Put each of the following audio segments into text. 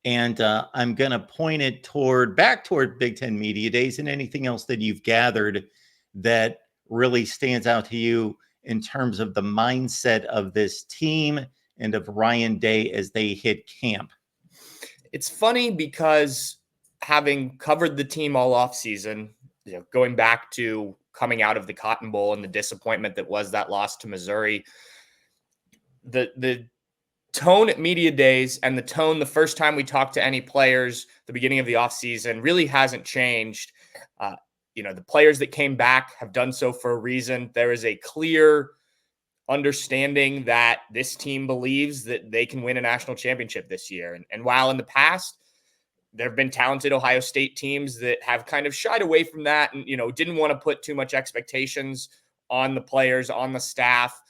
And I'm going to point it back toward Big Ten Media Days and anything else that you've gathered that really stands out to you in terms of the mindset of this team and of Ryan Day as they hit camp. It's funny because having covered the team all off season, going back to coming out of the Cotton Bowl and the disappointment that was that loss to Missouri, the tone at media days and the tone the first time we talked to any players, the beginning of the offseason, really hasn't changed. The players that came back have done so for a reason. There is a clear understanding that this team believes that they can win a national championship this year. And while in the past, there have been talented Ohio State teams that have kind of shied away from that and, didn't want to put too much expectations on the players, on the staff,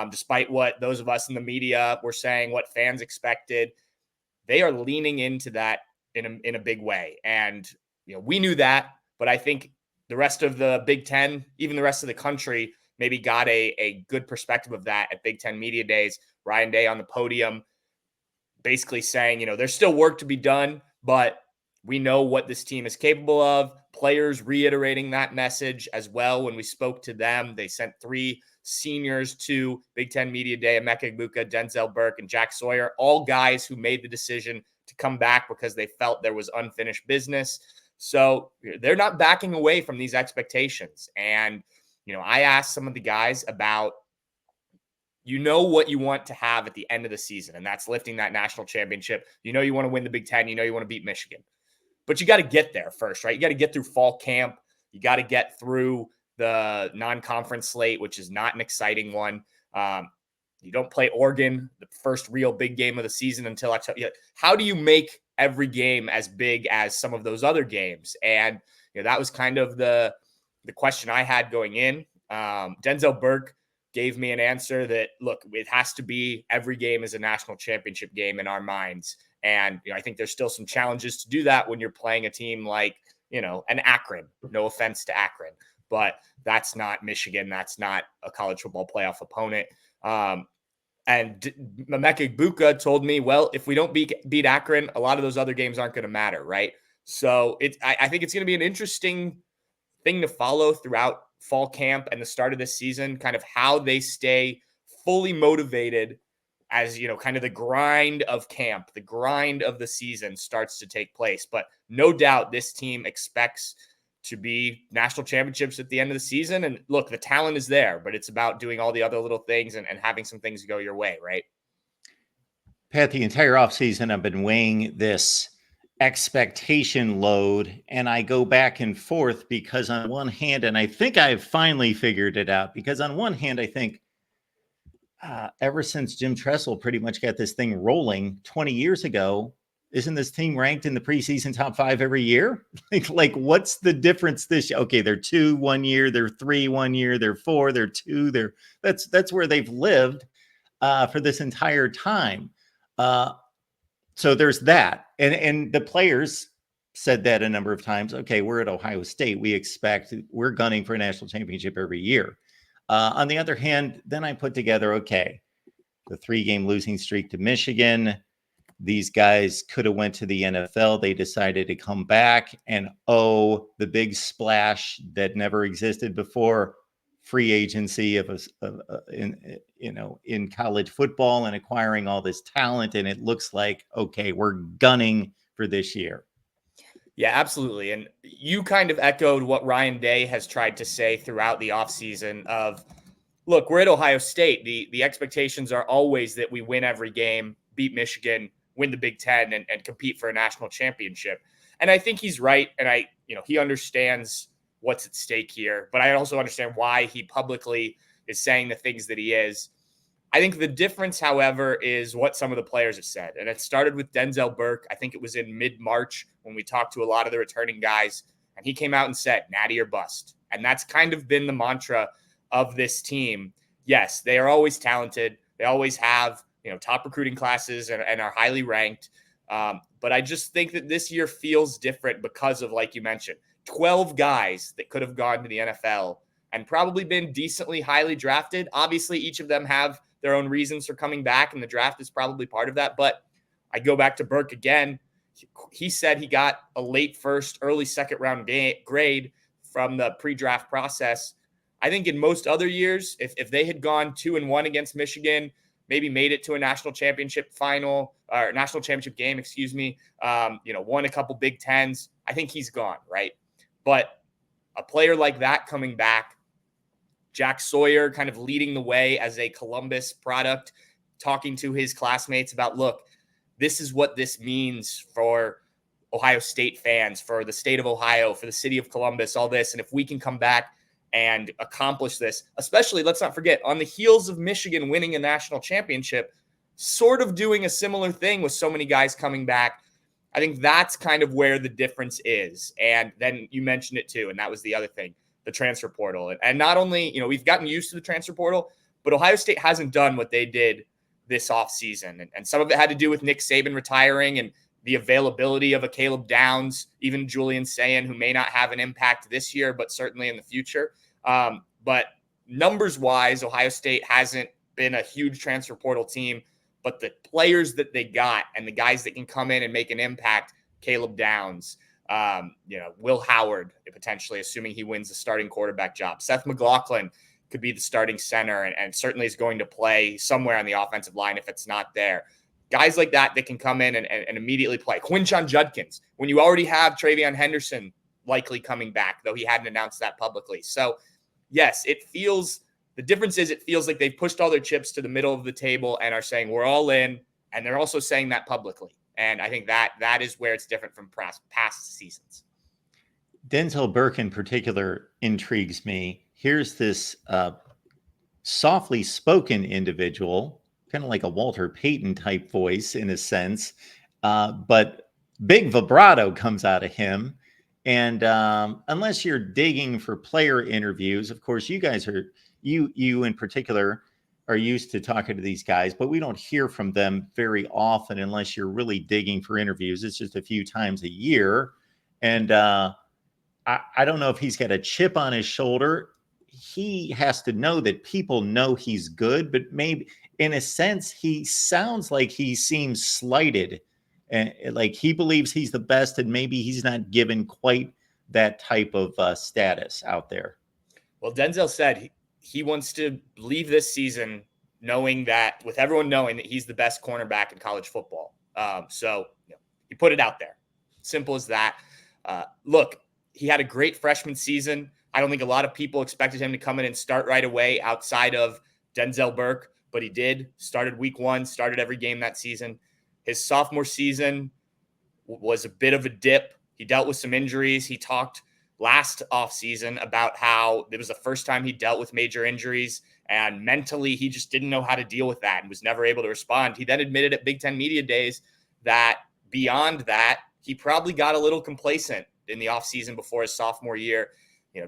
despite what those of us in the media were saying, what fans expected. They are leaning into that in a big way. And, we knew that, but I think the rest of the Big Ten, even the rest of the country, maybe got a good perspective of that at Big Ten Media Days. Ryan Day on the podium basically saying, there's still work to be done, but we know what this team is capable of. Players reiterating that message as well. When we spoke to them, they sent 3 seniors to Big Ten Media Day: Emeka Egbuka, Denzel Burke, and Jack Sawyer, all guys who made the decision to come back because they felt there was unfinished business. So they're not backing away from these expectations. And, I asked some of the guys about, what you want to have at the end of the season, and that's lifting that national championship. You want to win the Big Ten. You want to beat Michigan. But you got to get there first, right? You got to get through fall camp. You got to get through the non-conference slate, which is not an exciting one. You don't play Oregon, the first real big game of the season, until October. How do you make every game as big as some of those other games? And that was kind of the question I had going in. Denzel Burke gave me an answer that, look, it has to be every game is a national championship game in our minds. And I think there's still some challenges to do that when you're playing a team like, an Akron. No offense to Akron, but that's not Michigan. That's not a college football playoff opponent. And Emeka Egbuka told me, well, if we don't beat Akron, a lot of those other games aren't going to matter, right? So I think it's going to be an interesting thing to follow throughout fall camp and the start of this season, kind of how they stay fully motivated as, kind of the grind of camp, the grind of the season starts to take place. But no doubt this team expects to be national championships at the end of the season. And look, the talent is there, but it's about doing all the other little things and having some things go your way, right? Pat, the entire offseason, I've been weighing this expectation load, and I go back and forth because on one hand, and I think I've finally figured it out, because on one hand, I think ever since Jim Tressel pretty much got this thing rolling 20 years ago, isn't this team ranked in the preseason top 5 every year? like what's the difference this year? Okay, they're 2 1 year, they're 3 1 year, they're 4, they're 2. That's where they've lived for this entire time. So there's that. And the players said that a number of times. Okay, we're at Ohio State. We're gunning for a national championship every year. On the other hand, then I put together, okay, the 3-game losing streak to Michigan. These guys could have went to the NFL. They decided to come back, and the big splash that never existed before, free agency in college football and acquiring all this talent. And it looks like, okay, we're gunning for this year. Yeah, absolutely. And you kind of echoed what Ryan Day has tried to say throughout the offseason of, look, we're at Ohio State. The expectations are always that we win every game, beat Michigan, win the Big Ten, and compete for a national championship. And I think he's right. And he understands what's at stake here, but I also understand why he publicly is saying the things that he is. I think the difference, however, is what some of the players have said. And it started with Denzel Burke. I think it was in mid-March when we talked to a lot of the returning guys, and he came out and said, natty or bust. And that's kind of been the mantra of this team. Yes, they are always talented. They always have, top recruiting classes and are highly ranked. But I just think that this year feels different because of, like you mentioned, 12 guys that could have gone to the NFL and probably been decently highly drafted. Obviously, each of them have their own reasons for coming back, and the draft is probably part of that. But I go back to Burke again. He said he got a late first, early second round grade from the pre-draft process. I think in most other years, if they had gone 2-1 against Michigan, maybe made it to a national championship final or national championship game, won a couple Big Tens, I think he's gone, right? But a player like that coming back, Jack Sawyer kind of leading the way as a Columbus product, talking to his classmates about, look, this is what this means for Ohio State fans, for the state of Ohio, for the city of Columbus, all this. And if we can come back and accomplish this, especially, let's not forget, on the heels of Michigan winning a national championship, sort of doing a similar thing with so many guys coming back. I think that's kind of where the difference is. And then you mentioned it too, and that was the other thing, the transfer portal. And not only, we've gotten used to the transfer portal, but Ohio State hasn't done what they did this offseason. And some of it had to do with Nick Saban retiring and the availability of a Caleb Downs, even Julian Sayin, who may not have an impact this year, but certainly in the future. But numbers-wise, Ohio State hasn't been a huge transfer portal team, but the players that they got and the guys that can come in and make an impact, Caleb Downs, Will Howard, potentially, assuming he wins the starting quarterback job. Seth McLaughlin could be the starting center and certainly is going to play somewhere on the offensive line if it's not there. Guys like that can come in and immediately play. Quinshon Judkins, when you already have Travion Henderson likely coming back, though he hadn't announced that publicly. So, yes, the difference is it feels like they've pushed all their chips to the middle of the table and are saying we're all in, and they're also saying that publicly. And I think that is where it's different from past seasons. Denzel Burke in particular intrigues me. Here's this softly spoken individual, kind of like a Walter Payton type voice in a sense, but big vibrato comes out of him. And unless you're digging for player interviews, of course, you guys are, you in particular are used to talking to these guys, but we don't hear from them very often unless you're really digging for interviews. It's just a few times a year. And I don't know if he's got a chip on his shoulder. He has to know that people know he's good, but maybe in a sense, he sounds like he seems slighted and like he believes he's the best, and maybe he's not given quite that type of status out there. Well, Denzel said he wants to leave this season knowing that, with everyone knowing that he's the best cornerback in college football. So he put it out there. Simple as that. Look, he had a great freshman season. I don't think a lot of people expected him to come in and start right away outside of Denzel Burke, but he did. Started week 1, started every game that season. His sophomore season was a bit of a dip. He dealt with some injuries. He talked last offseason about how it was the first time he dealt with major injuries, and mentally he just didn't know how to deal with that and was never able to respond. He then admitted at Big Ten Media Days that beyond that, he probably got a little complacent in the offseason before his sophomore year.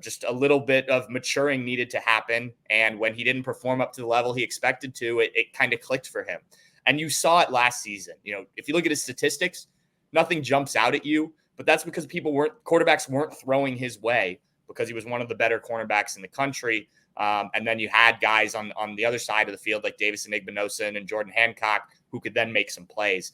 Just a little bit of maturing needed to happen. And when he didn't perform up to the level he expected to, it kind of clicked for him. And you saw it last season. If you look at his statistics, nothing jumps out at you, but that's because quarterbacks weren't throwing his way because he was one of the better cornerbacks in the country. And then you had guys on the other side of the field like Davison Igbinosun and Jordan Hancock who could then make some plays.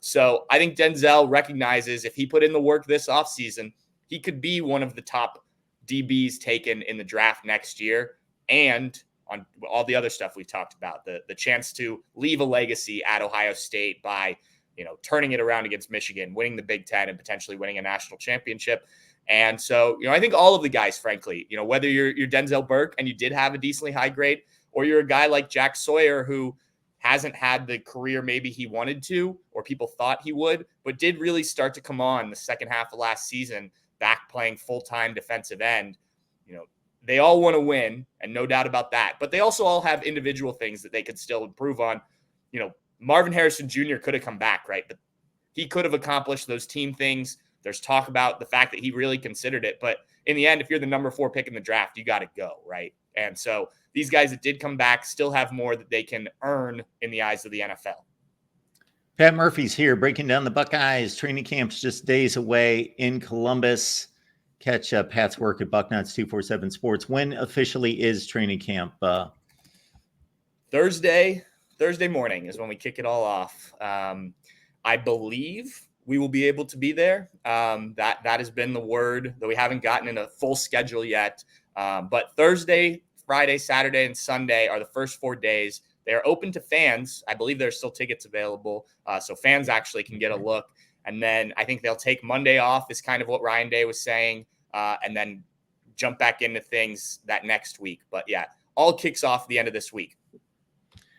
So I think Denzel recognizes if he put in the work this offseason, he could be one of the top DBs taken in the draft next year. And on all the other stuff we talked about, the chance to leave a legacy at Ohio State by, turning it around against Michigan, winning the Big Ten, and potentially winning a national championship. And so, I think all of the guys, frankly, whether you're Denzel Burke and you did have a decently high grade, or you're a guy like Jack Sawyer who hasn't had the career maybe he wanted to, or people thought he would, but did really start to come on the second half of last season, back playing full-time defensive end. They all want to win, and no doubt about that. But they also all have individual things that they could still improve on. Marvin Harrison Jr. could have come back, right? But he could have accomplished those team things. There's talk about the fact that he really considered it. But in the end, if you're the number 4 pick in the draft, you got to go, right? And so these guys that did come back still have more that they can earn in the eyes of the NFL. Pat Murphy's here breaking down the Buckeyes. Training camp's just days away in Columbus. Catch Pat's work at Bucknuts 247 Sports. When officially is training camp? Thursday morning is when we kick it all off. I believe we will be able to be there. That has been the word, though we haven't gotten in a full schedule yet. But Thursday, Friday, Saturday, and Sunday are the first 4 days. They are open to fans. I believe there's still tickets available, so fans actually can get a look. And then I think they'll take Monday off, is kind of what Ryan Day was saying, and then jump back into things that next week. But yeah, all kicks off the end of this week.